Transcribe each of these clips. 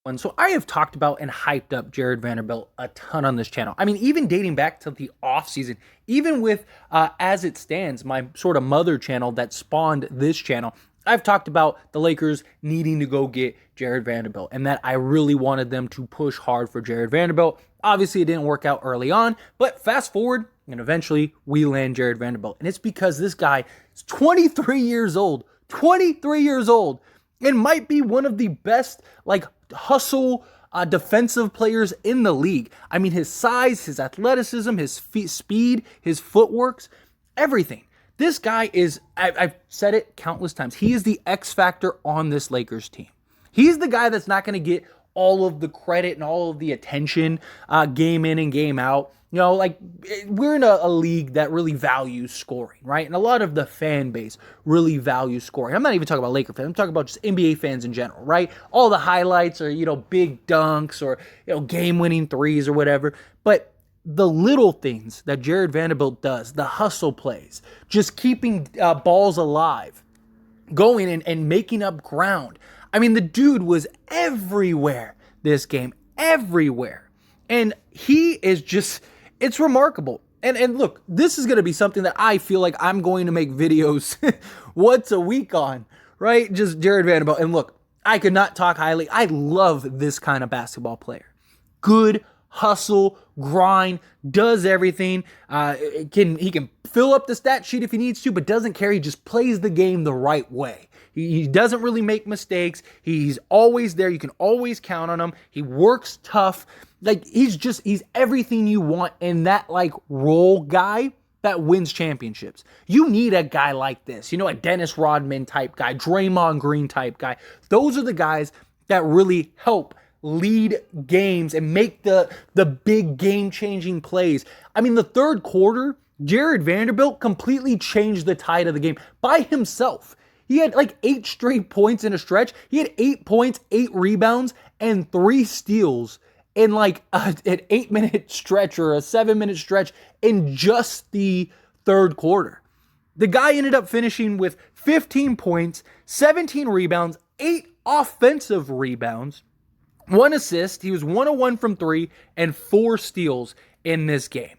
So I have talked about and hyped up Jarred Vanderbilt a ton on this channel. I mean, even dating back to the offseason, even with As It Stands, my sort of mother channel that spawned this channel, I've talked about the Lakers needing to go get Jarred Vanderbilt and that I really wanted them to push hard for Jarred Vanderbilt. Obviously, it didn't work out early on, but fast forward, and eventually we land Jarred Vanderbilt. And it's because this guy is 23 years old, 23 years old, and might be one of the best, like, hustle defensive players in the league. I mean, his size, his athleticism, his speed, his footworks, everything. This guy is, I've said it countless times, he is the X factor on this Lakers team. He's the guy that's not going to get all of the credit and all of the attention game in and game out. You know, like, we're in a league that really values scoring, right? And a lot of the fan base really values scoring. I'm not even talking about Laker fans. I'm talking about just NBA fans in general, right? All the highlights are, big dunks or, game-winning threes or whatever. But the little things that Jarred Vanderbilt does, the hustle plays, just keeping balls alive, going and making up ground. I mean, the dude was everywhere this game, everywhere. And he is just, it's remarkable. And look, this is going to be something that I feel like I'm going to make videos once a week on, right? Just Jarred Vanderbilt. And look, I could not talk highly. I love this kind of basketball player. Good hustle, grind, does everything. He can fill up the stat sheet if he needs to, but doesn't care. He just plays the game the right way. He doesn't really make mistakes. He's always there. You can always count on him. He works tough. Like, he's everything you want in that, like, role guy that wins championships. You need a guy like this, a Dennis Rodman type guy, Draymond Green type guy. Those are the guys that really help lead games and make the big game-changing plays. I mean, the third quarter, Jarred Vanderbilt completely changed the tide of the game by himself. He had like 8 straight points in a stretch. He had 8 points, 8 rebounds, and 3 steals in like an 8-minute stretch or a 7-minute stretch in just the third quarter. The guy ended up finishing with 15 points, 17 rebounds, 8 offensive rebounds, 1 assist. He was 1 of 1 from 3 and 4 steals in this game.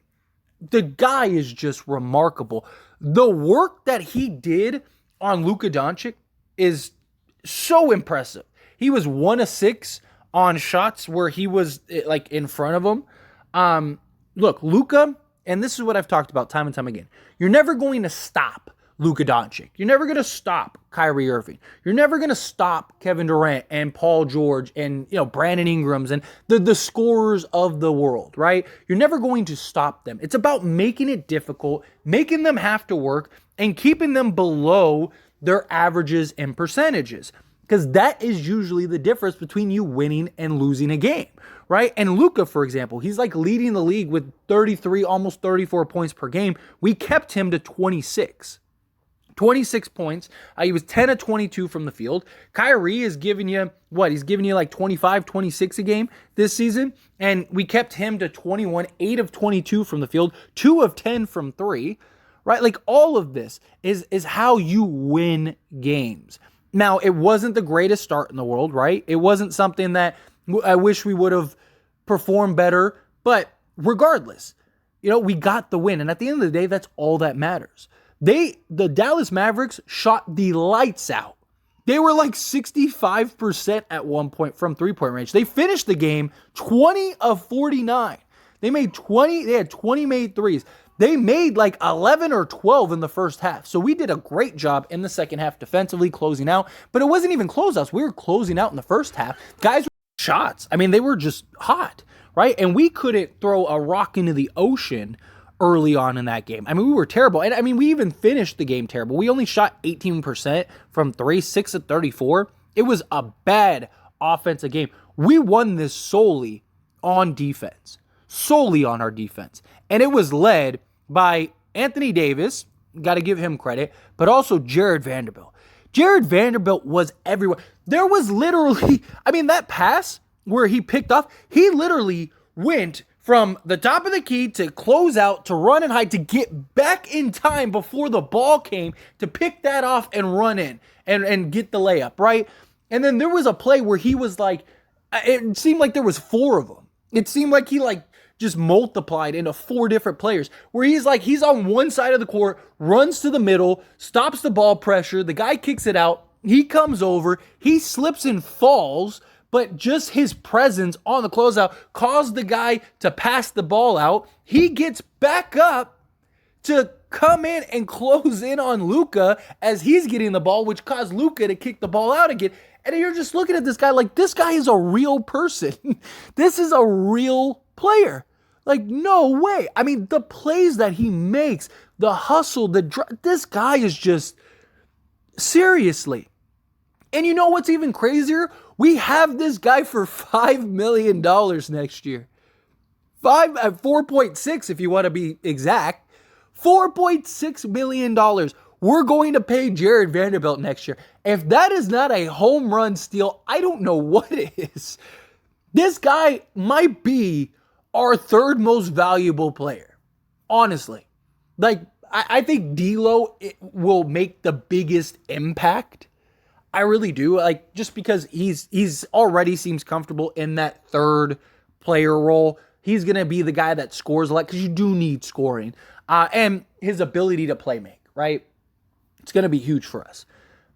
The guy is just remarkable. The work that he did on Luka Doncic is so impressive. He was 1 of 6 on shots where he was like in front of him. Look, Luka, and this is what I've talked about time and time again. You're never going to stop Luka Doncic. You're never going to stop Kyrie Irving. You're never going to stop Kevin Durant and Paul George and Brandon Ingrams and the scorers of the world, right? You're never going to stop them. It's about making it difficult, making them have to work, and keeping them below their averages and percentages. Because that is usually the difference between you winning and losing a game, right? And Luka, for example, he's like leading the league with 33, almost 34 points per game. We kept him to 26. 26 points. He was 10 of 22 from the field. Kyrie is giving you, what? He's giving you like 25, 26 a game this season. And we kept him to 21, 8 of 22 from the field, 2 of 10 from 3, right? Like, all of this is how you win games. Now, it wasn't the greatest start in the world, right? It wasn't something that I wish we would have performed better. But regardless, we got the win. And at the end of the day, that's all that matters. The Dallas Mavericks shot the lights out. They were like 65% at one point from three-point range. They finished the game 20 of 49. They had 20 made threes. They made like 11 or 12 in the first half. So we did a great job in the second half defensively closing out. But it wasn't even closeouts. We were closing out in the first half. Guys were shots. I mean, they were just hot, right? And we couldn't throw a rock into the ocean early on in that game. I mean, we were terrible. And I mean, we even finished the game terrible. We only shot 18% from 3, 6 of 34. It was a bad offensive game. We won this solely on defense. Solely on our defense. And it was led by Anthony Davis, got to give him credit, but also Jarred Vanderbilt. Jarred Vanderbilt was everywhere. There was literally, I mean, that pass where he picked off, he literally went from the top of the key to close out, to run and hide, to get back in time before the ball came to pick that off and run in and get the layup, right? And then there was a play where he was like It seemed like there was 4 of them. It seemed like he just multiplied into 4 different players where he's on one side of the court, runs to the middle, stops the ball pressure, the guy kicks it out, he comes over, he slips and falls, but just his presence on the closeout caused the guy to pass the ball out. He gets back up to come in and close in on Luka as he's getting the ball, which caused Luka to kick the ball out again. And you're just looking at this guy like, this guy is a real person. This is a real player. Like, no way. I mean, the plays that he makes, the hustle, this guy is just, seriously. And you know what's even crazier? We have this guy for $5 million next year. 4.6 if you want to be exact. $4.6 million. We're going to pay Jarred Vanderbilt next year. If that is not a home run steal, I don't know what is. This guy might be our 3rd most valuable player. Honestly. Like, I think D'Lo will make the biggest impact. I really do. Like, just because he's already seems comfortable in that 3rd player role. He's going to be the guy that scores a lot because you do need scoring. And his ability to play make, right? It's going to be huge for us.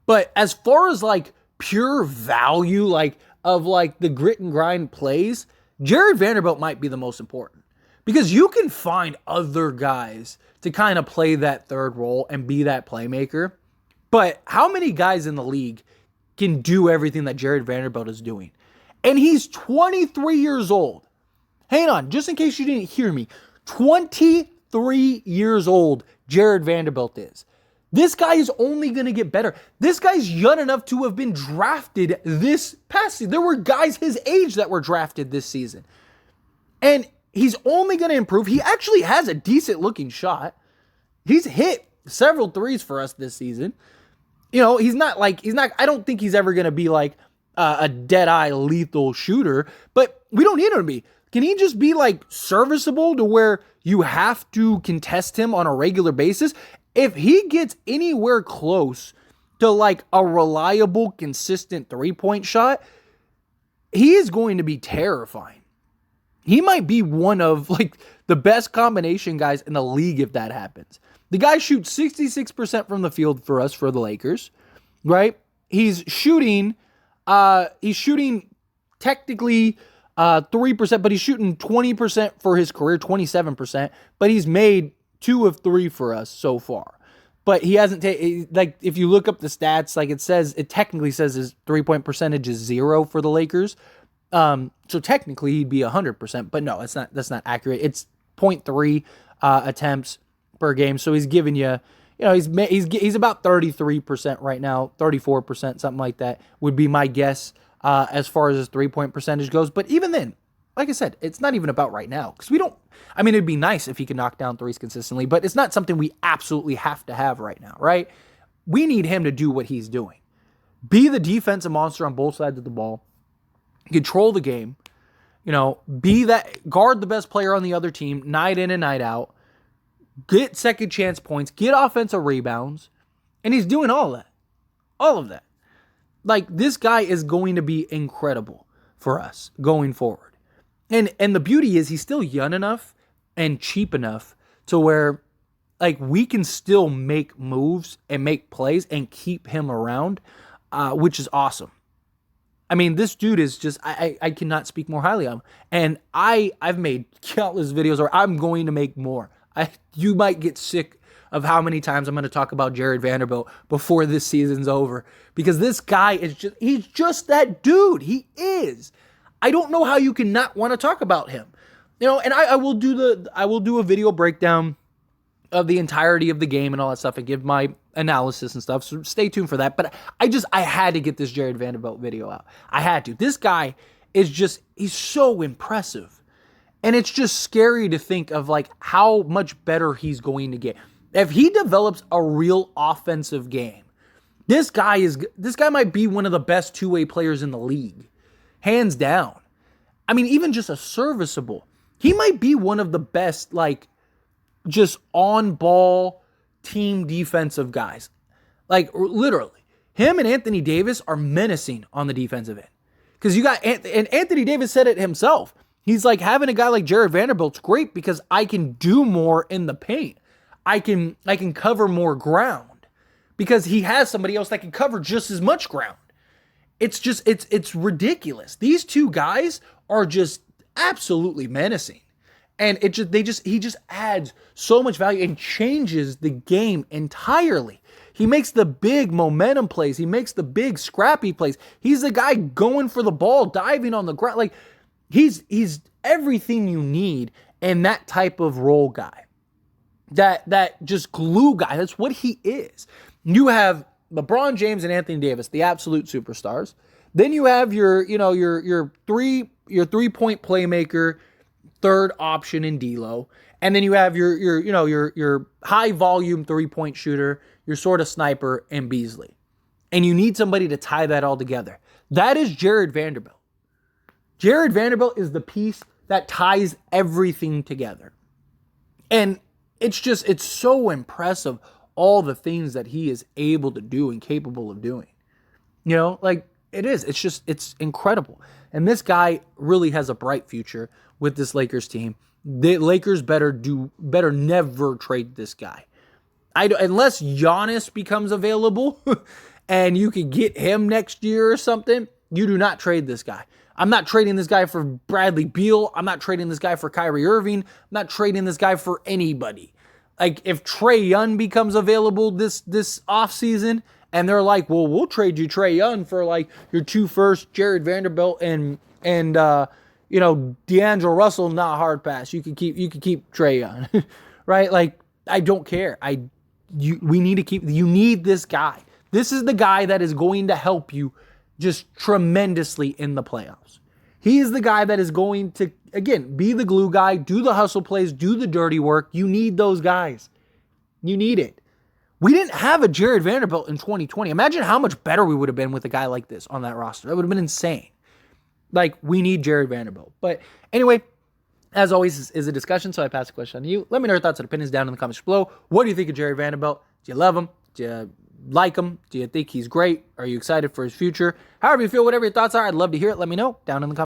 But as far as like pure value, of the grit and grind plays, Jarred Vanderbilt might be the most important. Because you can find other guys to kind of play that 3rd role and be that playmaker. But how many guys in the league can do everything that Jarred Vanderbilt is doing? And he's 23 years old. Hang on, just in case you didn't hear me. 23 years old, Jarred Vanderbilt is. This guy is only going to get better. This guy's young enough to have been drafted this past season. There were guys his age that were drafted this season. And he's only going to improve. He actually has a decent looking shot. He's hit several threes for us this season. You know, I don't think he's ever going to be like a dead-eye lethal shooter, but we don't need him to be. Can he just be like serviceable to where you have to contest him on a regular basis? If he gets anywhere close to like a reliable, consistent 3-point shot, he is going to be terrifying. He might be one of like the best combination guys in the league if that happens. The guy shoots 66% from the field for us for the Lakers, right? He's shooting technically 3%, but he's shooting 20% for his career, 27%, but he's made 2 of 3 for us so far. But he hasn't like if you look up the stats, like it technically says his 3-point percentage is 0 for the Lakers. So technically he'd be 100%, but no, that's not accurate. It's 0.3 attempts per game. So he's giving you, he's about 33% right now, 34%, something like that would be my guess as far as his 3-point percentage goes. But even then, like I said, it's not even about right now because it'd be nice if he could knock down threes consistently, but it's not something we absolutely have to have right now, right? We need him to do what he's doing. Be the defensive monster on both sides of the ball, control the game, guard the best player on the other team night in and night out, get second chance points, get offensive rebounds, and he's doing all of that. All of that. Like, this guy is going to be incredible for us going forward. And the beauty is he's still young enough and cheap enough to where, like, we can still make moves and make plays and keep him around, which is awesome. I mean, this dude is just, I cannot speak more highly of him. And I've made countless videos, or I'm going to make more. You might get sick of how many times I'm going to talk about Jarred Vanderbilt before this season's over. Because this guy he's just that dude. He is. I don't know how you can not want to talk about him. And I will do a video breakdown of the entirety of the game and all that stuff and give my analysis and stuff. So stay tuned for that. But I had to get this Jarred Vanderbilt video out. I had to. This guy he's so impressive. And it's just scary to think of like how much better he's going to get. If he develops a real offensive game, this guy might be one of the best two-way players in the league. Hands down. I mean, even just a serviceable. He might be one of the best, like, just on-ball team defensive guys. Like, literally. Him and Anthony Davis are menacing on the defensive end. Because you got, and Anthony Davis said it himself. He's like, having a guy like Jarred Vanderbilt's great because I can do more in the paint. I can cover more ground because he has somebody else that can cover just as much ground. It's ridiculous. These two guys are just absolutely menacing. And he just adds so much value and changes the game entirely. He makes the big momentum plays. He makes the big scrappy plays. He's the guy going for the ball, diving on the ground. Like he's everything you need in that type of role guy. That just glue guy. That's what he is. You have LeBron James and Anthony Davis, the absolute superstars. Then you have your 3-point playmaker, third option in D'Lo, and then you have your high volume 3-point shooter, your sort of sniper in Beasley, and you need somebody to tie that all together. That is Jarred Vanderbilt. Jarred Vanderbilt is the piece that ties everything together, and it's so impressive all the things that he is able to do and capable of doing. Like it is. It's incredible. And this guy really has a bright future with this Lakers team. The Lakers better never trade this guy. Unless Giannis becomes available and you could get him next year or something, you do not trade this guy. I'm not trading this guy for Bradley Beal. I'm not trading this guy for Kyrie Irving. I'm not trading this guy for anybody. Like if Trae Young becomes available this offseason and they're like, well, we'll trade you Trae Young for like your 2 firsts, Jarred Vanderbilt and D'Angelo Russell, not hard pass. You could keep Trae Young, right? Like I don't care. You need this guy. This is the guy that is going to help you just tremendously in the playoffs. He is the guy that is going to, again, be the glue guy, do the hustle plays, do the dirty work. You need those guys. You need it. We didn't have a Jarred Vanderbilt in 2020. Imagine how much better we would have been with a guy like this on that roster. That would have been insane. Like, we need Jarred Vanderbilt. But anyway, as always, is a discussion, so I pass the question on to you. Let me know your thoughts and opinions down in the comments below. What do you think of Jarred Vanderbilt? Do you love him? Do you like him? Do you think he's great? Are you excited for his future? However you feel, whatever your thoughts are, I'd love to hear it. Let me know down in the comments.